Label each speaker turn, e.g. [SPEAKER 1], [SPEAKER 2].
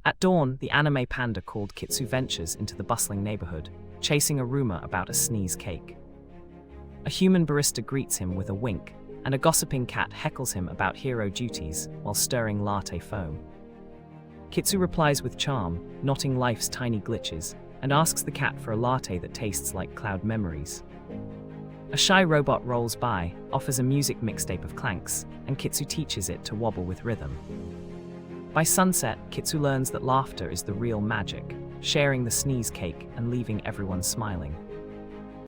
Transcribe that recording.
[SPEAKER 1] At dawn, the anime panda called Kitsu ventures into the bustling neighborhood, chasing a rumor about a sneeze cake. A human barista greets him with a wink, and a gossiping cat heckles him about hero duties while stirring latte foam. Kitsu replies with charm, noting life's tiny glitches, and asks the cat for a latte that tastes like cloud memories. A shy robot rolls by, offers a music mixtape of clanks, and Kitsu teaches it to wobble with rhythm. By sunset, Kitsu learns that laughter is the real magic, sharing the sneeze cake and leaving everyone smiling.